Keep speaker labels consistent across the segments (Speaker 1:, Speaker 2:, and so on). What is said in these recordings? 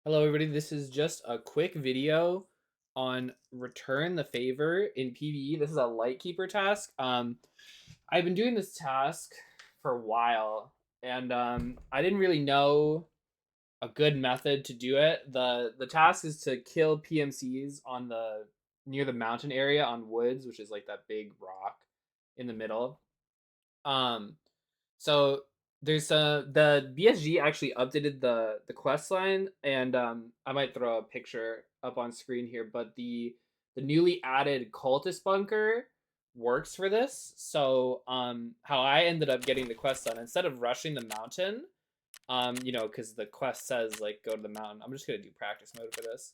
Speaker 1: Hello everybody, this is just a quick video on return the favor in PvE. This is a Lightkeeper task. I've been doing this task for a while and I didn't really know a good method to do it. The task is to kill PMCs on the near the mountain area on woods, which is like that big rock in the middle. Um so there's the BSG actually updated the quest line, and I might throw a picture up on screen here, but the newly added cultist bunker works for this. So how I ended up getting the quest done, instead of rushing the mountain, because the quest says like go to the mountain. I'm just gonna do practice mode for this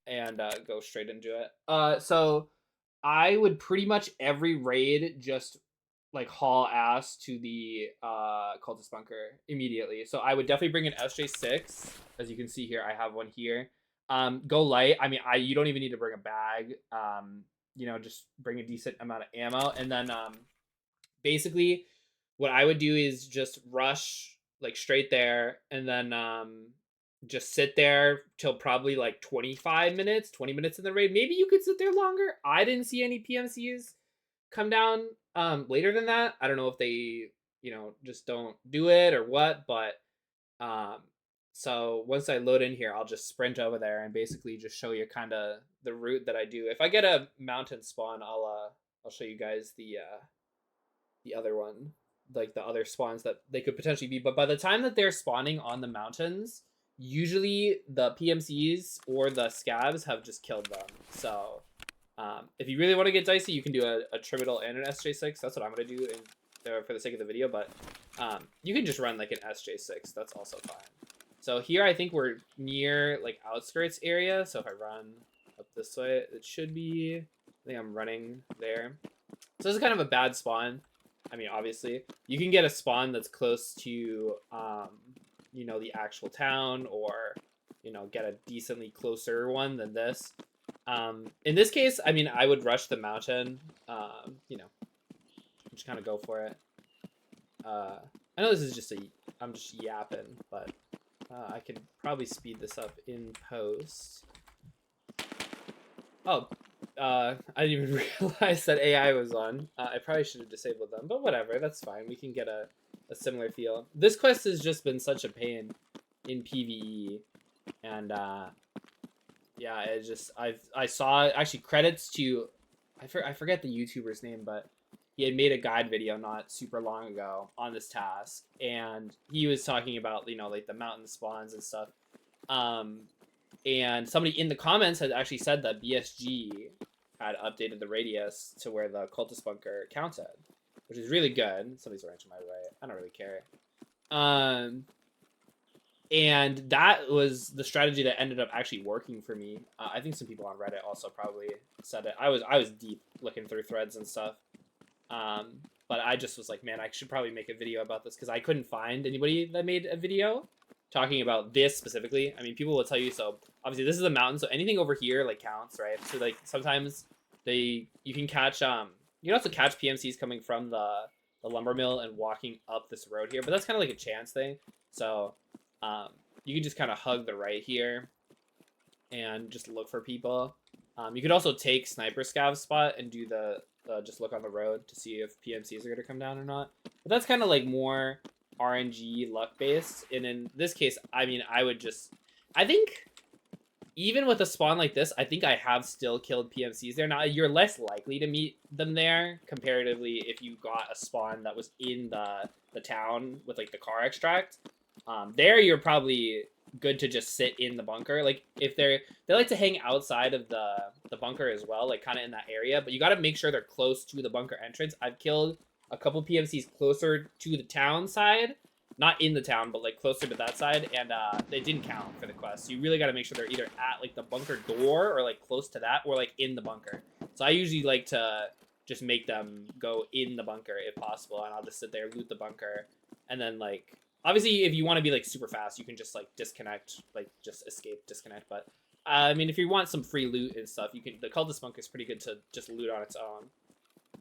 Speaker 1: and go straight into it. So I would pretty much every raid just like haul ass to the cultist bunker immediately. So I would definitely bring an SJ6. As you can see here, I have one here. Go light. I mean, you don't even need to bring a bag. Just bring a decent amount of ammo, and then basically, what I would do is just rush like straight there, and then just sit there till probably like 25 minutes, 20 minutes in the raid. Maybe you could sit there longer. I didn't see any PMCs come down later than that. I don't know if they, just don't do it or what, but um so once I load in here, I'll just sprint over there and basically just show you kind of the route that I do. If I get a mountain spawn, I'll show you guys the other one, like the other spawns that they could potentially be. But by the time that they're spawning on the mountains, usually the PMCs or the scabs have just killed them. So if you really want to get dicey, you can do a Tribital and an SJ6. That's what I'm going to do for the sake of the video. But you can just run like an SJ6. That's also fine. So here I think we're near like outskirts area. So if I run up this way, it should be, I think I'm running there. So this is kind of a bad spawn. I mean, obviously, you can get a spawn that's close to, the actual town, or, get a decently closer one than this. In this case, I mean, I would rush the mountain, just kind of go for it. I know this is I'm just yapping, but I could probably speed this up in post. Oh, I didn't even realize that AI was on. I probably should have disabled them, but whatever, that's fine. We can get a similar feel. This quest has just been such a pain in PvE, and yeah, I saw actually credits to I forget the YouTuber's name, but he had made a guide video not super long ago on this task, and he was talking about like the mountain spawns and stuff. Um, and somebody in the comments had actually said that BSG had updated the radius to where the cultist bunker counted, which is really good. Somebody's running to my right. I don't really care. And that was the strategy that ended up actually working for me. I think some people on Reddit also probably said it. I was deep looking through threads and stuff. But I just was like, man, I should probably make a video about this because I couldn't find anybody that made a video talking about this specifically. I mean, people will tell you, so obviously this is a mountain, so anything over here like counts, right? So like sometimes you can catch you can also catch PMCs coming from the lumber mill and walking up this road here, but that's kind of like a chance thing. So you can just kind of hug the right here and just look for people. You could also take Sniper Scav's spot and do the just look on the road to see if PMCs are going to come down or not. But that's kind of like more RNG luck based. And in this case, I mean, I think even with a spawn like this, I think I have still killed PMCs there. Now, you're less likely to meet them there comparatively if you got a spawn that was in the town with like the car extract. There, you're probably good to just sit in the bunker. Like if they like to hang outside of the bunker as well, like kind of in that area. But you got to make sure they're close to the bunker entrance. I've killed a couple PMCs closer to the town side, not in the town, but like closer to that side, and they didn't count for the quest. So you really got to make sure they're either at like the bunker door or like close to that, or like in the bunker. So I usually like to just make them go in the bunker if possible, and I'll just sit there, loot the bunker, and then like obviously, if you want to be like super fast, you can just like disconnect, like just escape, disconnect. But I mean, if you want some free loot and stuff, you can. The cultist bunker is pretty good to just loot on its own,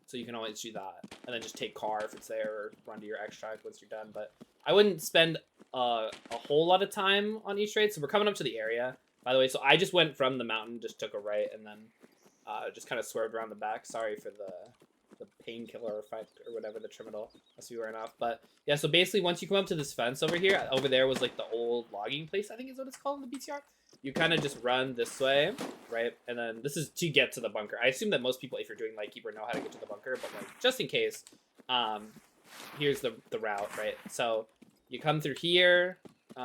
Speaker 1: so you can always do that, and then just take car if it's there, or run to your extract once you're done. But I wouldn't spend a whole lot of time on each raid. So we're coming up to the area, by the way. So I just went from the mountain, just took a right, and then just kind of swerved around the back. Sorry for the painkiller effect or whatever the terminal must be wearing off. But yeah, so basically once you come up to this fence over here, over there was like the old logging place, I think is what it's called in the BTR. You kind of just run this way, right? And then this is to get to the bunker. I assume that most people, if you're doing Lightkeeper, know how to get to the bunker, but like just in case, here's the route, right? So you come through here, you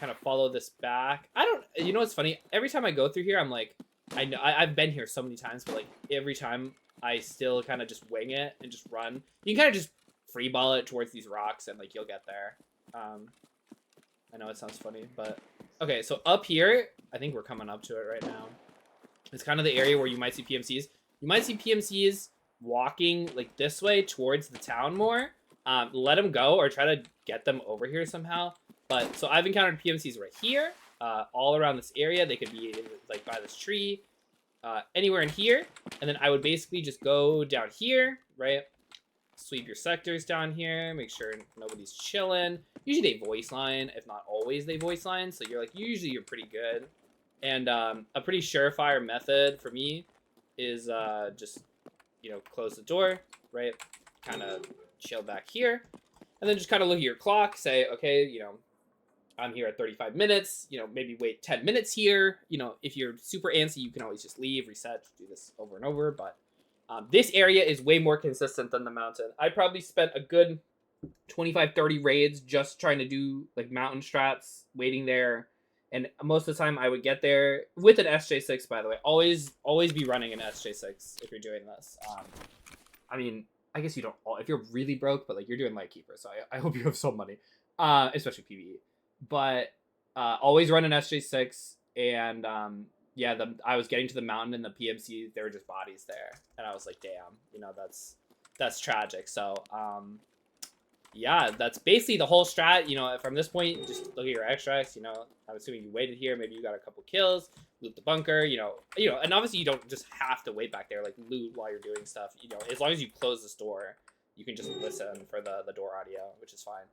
Speaker 1: kind of follow this back. You know what's funny? Every time I go through here, I'm like, I've been here so many times, but like every time I still kind of just wing it and just run. You can kind of just free ball it towards these rocks and like you'll get there. I know it sounds funny, but okay. So up here, I think we're coming up to it right now. It's kind of the area where you might see PMCs. You might see PMCs walking like this way towards the town more. Let them go or try to get them over here somehow. But so I've encountered PMCs right here, all around this area. They could be like by this tree, anywhere in here. And then I would basically just go down here, right? Sweep your sectors down here, make sure nobody's chilling. Usually they voice line, if not always they voice line. So you're like, usually you're pretty good. And a pretty surefire method for me is just, you know, close the door, right? Kind of chill back here. And then just kind of look at your clock, say, okay, you know, I'm here at 35 minutes, you know, maybe wait 10 minutes here. You know, if you're super antsy, you can always just leave, reset, do this over and over. But this area is way more consistent than the mountain. I probably spent a good 25, 30 raids just trying to do like mountain strats, waiting there. And most of the time I would get there with an SJ6, by the way. Always be running an SJ6 if you're doing this. I mean, I guess you don't, if you're really broke, but like you're doing Lightkeeper, so I hope you have some money, especially PvE. But always run an SJ6, and yeah, I was getting to the mountain and the PMC, there were just bodies there, and I was like, damn, you know, that's tragic. So yeah, that's basically the whole strat. You know, from this point, just look at your extracts. You know, I'm assuming you waited here, maybe you got a couple kills, loot the bunker. You know, and obviously you don't just have to wait back there, like loot while you're doing stuff. You know, as long as you close this door, you can just listen for the door audio, which is fine.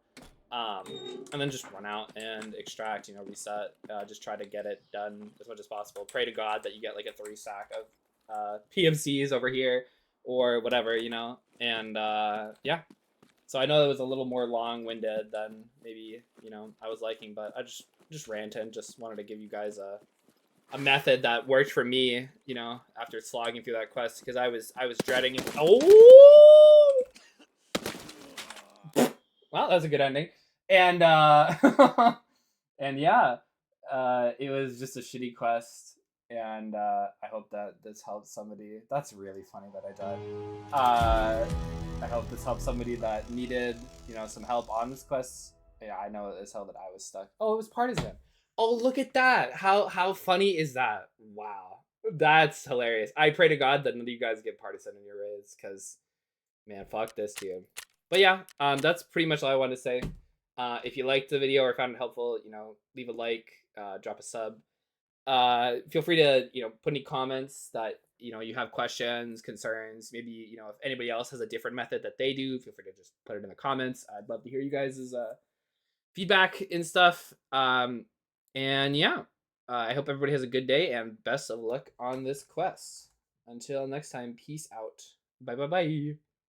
Speaker 1: And then just run out and extract, you know, reset, just try to get it done as much as possible. Pray to God that you get like a 3 stack of PMCs over here or whatever, you know, and yeah. So I know it was a little more long-winded than maybe, you know, I was liking, but I just ranted, just wanted to give you guys a method that worked for me, you know, after slogging through that quest, because I was dreading it. Oh! Well, that was a good ending. And and yeah, it was just a shitty quest, and I hope that this helps somebody. That's really funny that I died. I hope this helps somebody that needed, you know, some help on this quest. Yeah, I know as hell that I was stuck. Oh, it was partisan. Oh, look at that. How funny is that? Wow. That's hilarious. I pray to God that none of you guys get partisan in your raids, because man, fuck this dude. But yeah, that's pretty much all I wanted to say. If you liked the video or found it helpful, you know, leave a like, drop a sub. Feel free to, you know, put any comments that, you know, you have questions, concerns. Maybe, you know, if anybody else has a different method that they do, feel free to just put it in the comments. I'd love to hear you guys' feedback and stuff. And yeah, I hope everybody has a good day and best of luck on this quest. Until next time, peace out. Bye bye bye.